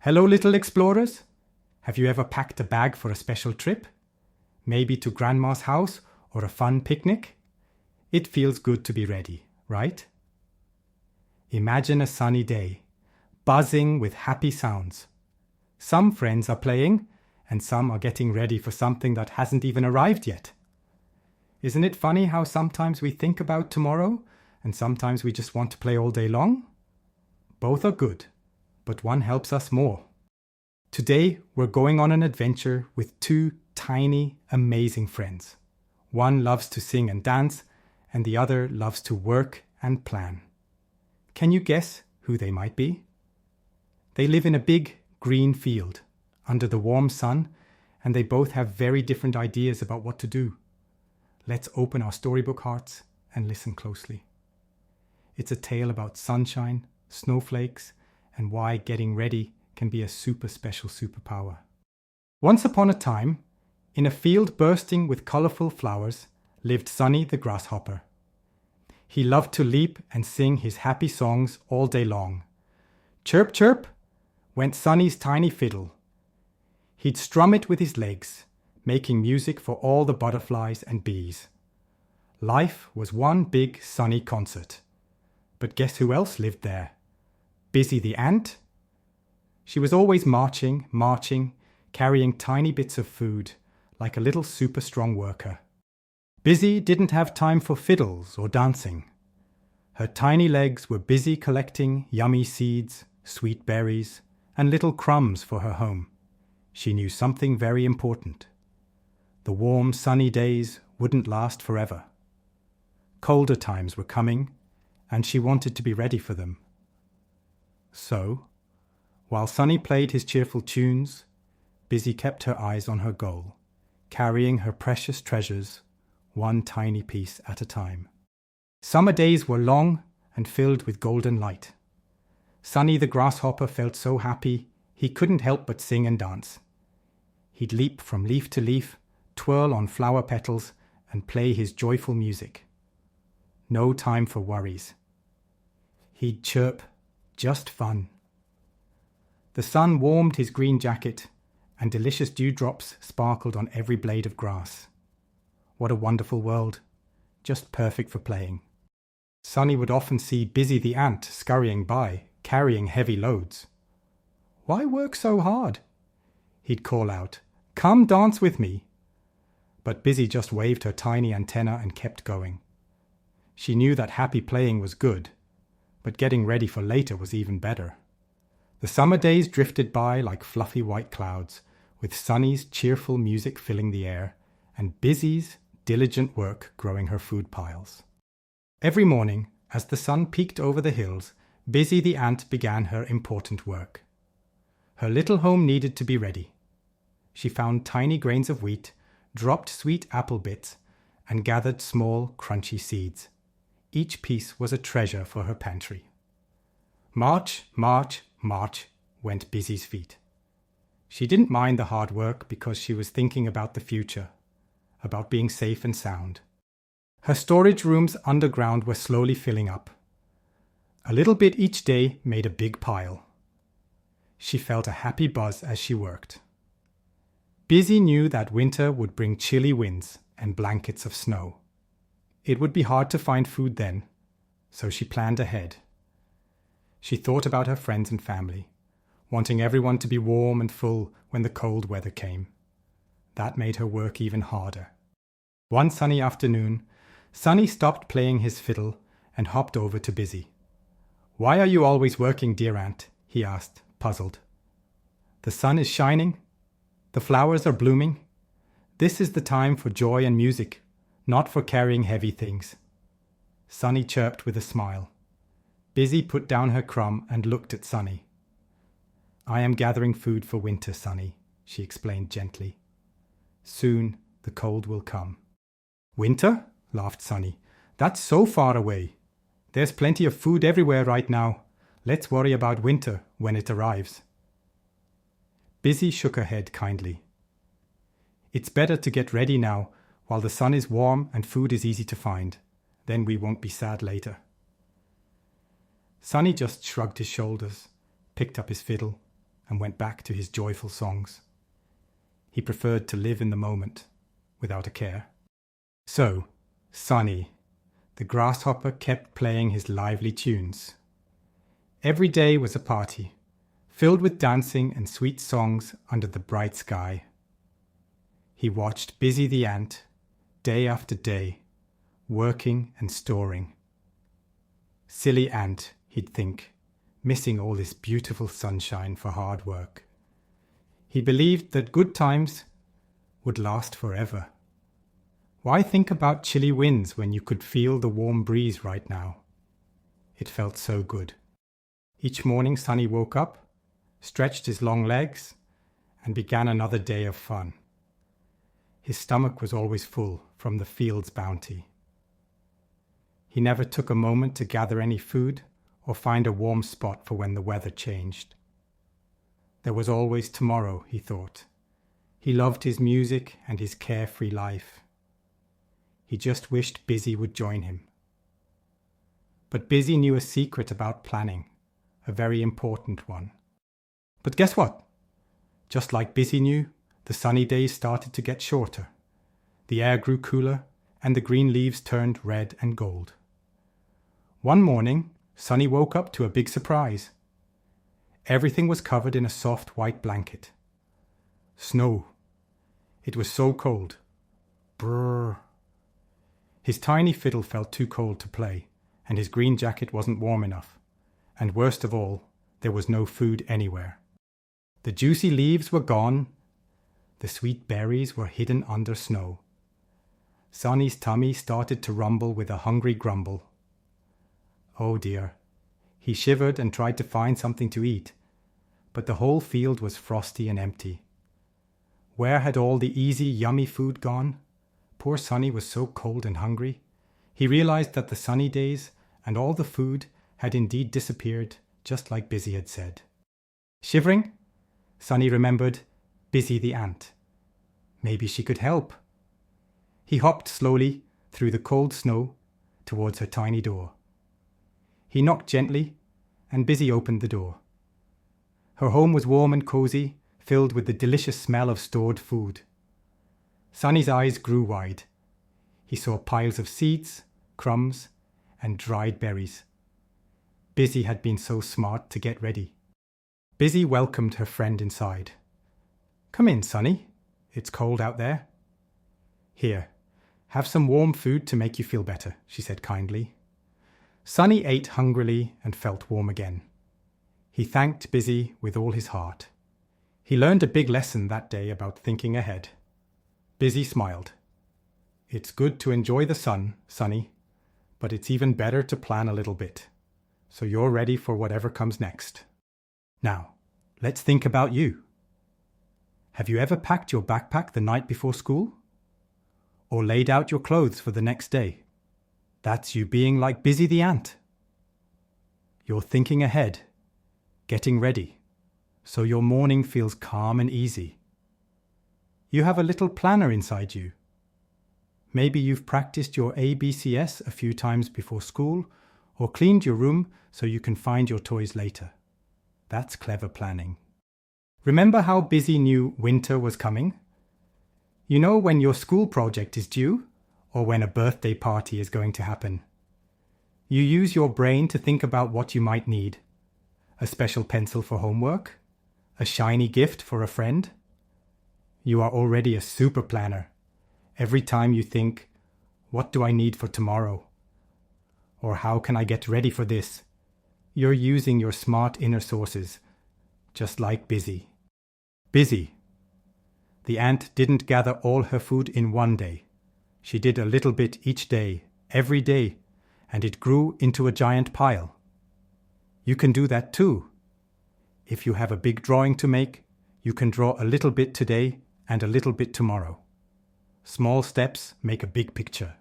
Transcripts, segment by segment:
Hello, little explorers. Have you ever packed a bag for a special trip? Maybe to Grandma's house or a fun picnic? It feels good to be ready, right? Imagine a sunny day, buzzing with happy sounds. Some friends are playing, and some are getting ready for something that hasn't even arrived yet. Isn't it funny how sometimes we think about tomorrow, and sometimes we just want to play all day long? Both are good, but one helps us more. Today, we're going on an adventure with two tiny, amazing friends. One loves to sing and dance, and the other loves to work and plan. Can you guess who they might be? They live in a big, green field, under the warm sun, and they both have very different ideas about what to do. Let's open our storybook hearts and listen closely. It's a tale about sunshine, snowflakes, and why getting ready can be a super special superpower. Once upon a time, in a field bursting with colorful flowers, lived Sunny the Grasshopper. He loved to leap and sing his happy songs all day long. Chirp, chirp, went Sunny's tiny fiddle. He'd strum it with his legs, making music for all the butterflies and bees. Life was one big sunny concert. But guess who else lived there? Busy the ant. She was always marching, carrying tiny bits of food, like a little super strong worker. Busy didn't have time for fiddles or dancing. Her tiny legs were busy collecting yummy seeds, sweet berries, and little crumbs for her home. She knew something very important. The warm, sunny days wouldn't last forever. Colder times were coming, and she wanted to be ready for them. So, while Sunny played his cheerful tunes, Busy kept her eyes on her goal, carrying her precious treasures one tiny piece at a time. Summer days were long and filled with golden light. Sunny the Grasshopper felt so happy he couldn't help but sing and dance. He'd leap from leaf to leaf, twirl on flower petals, and play his joyful music. No time for worries. He'd chirp, just fun. The sun warmed his green jacket, and delicious dewdrops sparkled on every blade of grass. What a wonderful world, just perfect for playing. Sunny would often see Busy the ant scurrying by, carrying heavy loads. "Why work so hard?" he'd call out. "Come dance with me." But Busy just waved her tiny antenna and kept going. She knew that happy playing was good, but getting ready for later was even better. The summer days drifted by like fluffy white clouds, with Sunny's cheerful music filling the air, and Busy's diligent work growing her food piles. Every morning, as the sun peeked over the hills, Busy the ant began her important work. Her little home needed to be ready. She found tiny grains of wheat, dropped sweet apple bits, and gathered small, crunchy seeds. Each piece was a treasure for her pantry. March, march, march went Busy's feet. She didn't mind the hard work because she was thinking about the future, about being safe and sound. Her storage rooms underground were slowly filling up. A little bit each day made a big pile. She felt a happy buzz as she worked. Busy knew that winter would bring chilly winds and blankets of snow. It would be hard to find food then, so she planned ahead. She thought about her friends and family, wanting everyone to be warm and full when the cold weather came. That made her work even harder. One sunny afternoon, Sunny stopped playing his fiddle and hopped over to Busy. "Why are you always working, dear ant?" he asked, puzzled. "The sun is shining. The flowers are blooming. This is the time for joy and music, not for carrying heavy things." Sunny chirped with a smile. Busy put down her crumb and looked at Sunny. "I am gathering food for winter, Sunny," she explained gently. "Soon the cold will come." "Winter?" laughed Sunny. "That's so far away. There's plenty of food everywhere right now. Let's worry about winter when it arrives." Busy shook her head kindly. "It's better to get ready now while the sun is warm and food is easy to find. Then we won't be sad later." Sunny just shrugged his shoulders, picked up his fiddle, and went back to his joyful songs. He preferred to live in the moment, without a care. So, Sunny, the grasshopper, kept playing his lively tunes. Every day was a party, filled with dancing and sweet songs under the bright sky. He watched Busy the ant, day after day, working and storing. Silly ant, he'd think, missing all this beautiful sunshine for hard work. He believed that good times would last forever. Why think about chilly winds when you could feel the warm breeze right now? It felt so good. Each morning Sunny woke up, stretched his long legs, and began another day of fun. His stomach was always full from the field's bounty. He never took a moment to gather any food or find a warm spot for when the weather changed. There was always tomorrow, he thought. He loved his music and his carefree life. He just wished Busy would join him. But Busy knew a secret about planning, a very important one. But guess what? Just like Busy knew, the sunny days started to get shorter. The air grew cooler, and the green leaves turned red and gold. One morning, Sunny woke up to a big surprise. Everything was covered in a soft white blanket. Snow. It was so cold. Brrr. His tiny fiddle felt too cold to play, and his green jacket wasn't warm enough. And worst of all, there was no food anywhere. The juicy leaves were gone. The sweet berries were hidden under snow. Sunny's tummy started to rumble with a hungry grumble. Oh dear. He shivered and tried to find something to eat, but the whole field was frosty and empty. Where had all the easy, yummy food gone? Poor Sunny was so cold and hungry. He realized that the sunny days and all the food had indeed disappeared, just like Busy had said. Shivering, Sunny remembered Busy the ant. Maybe she could help. He hopped slowly through the cold snow towards her tiny door. He knocked gently, and Busy opened the door. Her home was warm and cozy, filled with the delicious smell of stored food. Sunny's eyes grew wide. He saw piles of seeds, crumbs, and dried berries. Busy had been so smart to get ready. Busy welcomed her friend inside. Come in, Sunny. It's cold out there. Here, have some warm food to make you feel better, she said kindly. Sunny ate hungrily and felt warm again. He thanked Busy with all his heart. He learned a big lesson that day about thinking ahead. Busy smiled. It's good to enjoy the sun, Sunny, but it's even better to plan a little bit, so you're ready for whatever comes next. Now, let's think about you. Have you ever packed your backpack the night before school? Or laid out your clothes for the next day? That's you being like Busy the ant. You're thinking ahead, getting ready, so your morning feels calm and easy. You have a little planner inside you. Maybe you've practiced your ABCS a few times before school, or cleaned your room so you can find your toys later. That's clever planning. Remember how Busy knew winter was coming? You know when your school project is due, or when a birthday party is going to happen. You use your brain to think about what you might need. A special pencil for homework? A shiny gift for a friend? You are already a super planner. Every time you think, what do I need for tomorrow? Or how can I get ready for this? You're using your smart inner sources, just like Busy. Busy. The ant didn't gather all her food in one day. She did a little bit each day, every day, and it grew into a giant pile. You can do that too. If you have a big drawing to make, you can draw a little bit today and a little bit tomorrow. Small steps make a big picture.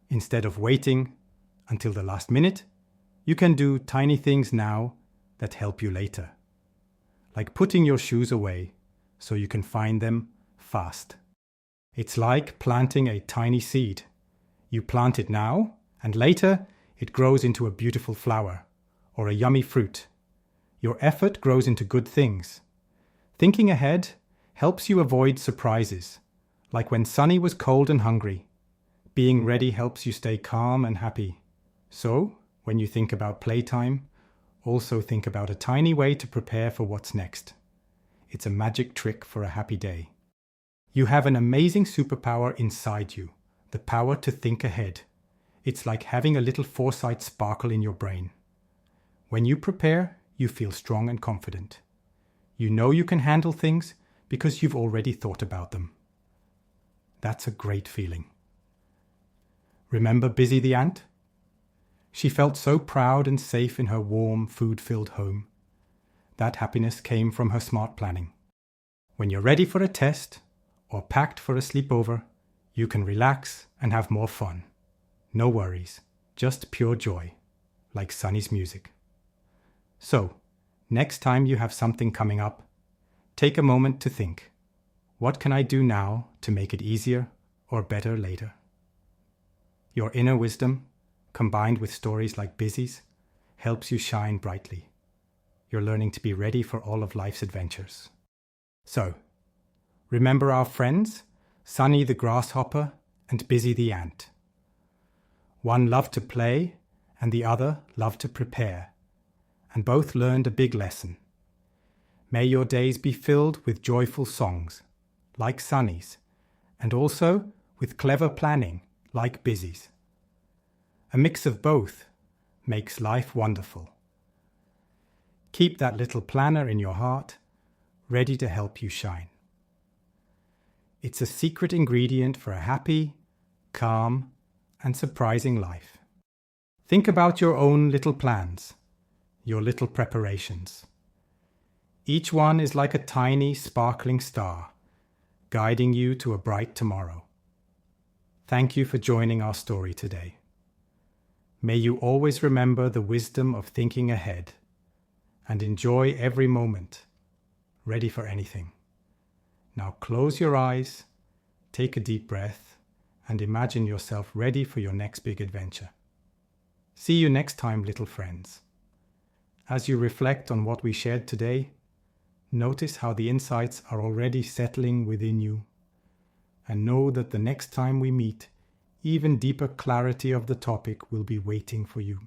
Instead of waiting until the last minute, you can do tiny things now that help you later. Like putting your shoes away so you can find them fast. It's like planting a tiny seed. You plant it now, and later it grows into a beautiful flower or a yummy fruit. your effort grows into good things. Thinking ahead helps you avoid surprises, like when Sunny was cold and hungry. Being ready helps you stay calm and happy. So, when you think about playtime, also think about a tiny way to prepare for what's next. It's a magic trick for a happy day. You have an amazing superpower inside you, the power to think ahead. It's like having a little foresight sparkle in your brain. When you prepare, you feel strong and confident. You know you can handle things because you've already thought about them. That's a great feeling. Remember Busy the ant? She felt so proud and safe in her warm, food-filled home. That happiness came from her smart planning. When you're ready for a test or packed for a sleepover, you can relax and have more fun. No worries, just pure joy, like Sunny's music. So, next time you have something coming up, take a moment to think, what can I do now to make it easier or better later? Your inner wisdom, combined with stories like Busy's, helps you shine brightly. You're learning to be ready for all of life's adventures. So, remember our friends, Sunny the Grasshopper and Busy the ant. One loved to play and the other loved to prepare, and both learned a big lesson. May your days be filled with joyful songs, like Sunny's, and also with clever planning, like Busy's. A mix of both makes life wonderful. Keep that little planner in your heart, ready to help you shine. It's a secret ingredient for a happy, calm, and surprising life. Think about your own little plans, your little preparations. Each one is like a tiny, sparkling star, guiding you to a bright tomorrow. Thank you for joining our story today. May you always remember the wisdom of thinking ahead and enjoy every moment, ready for anything. Now close your eyes, take a deep breath, and imagine yourself ready for your next big adventure. See you next time, little friends. As you reflect on what we shared today, notice how the insights are already settling within you, and know that the next time we meet, even deeper clarity of the topic will be waiting for you.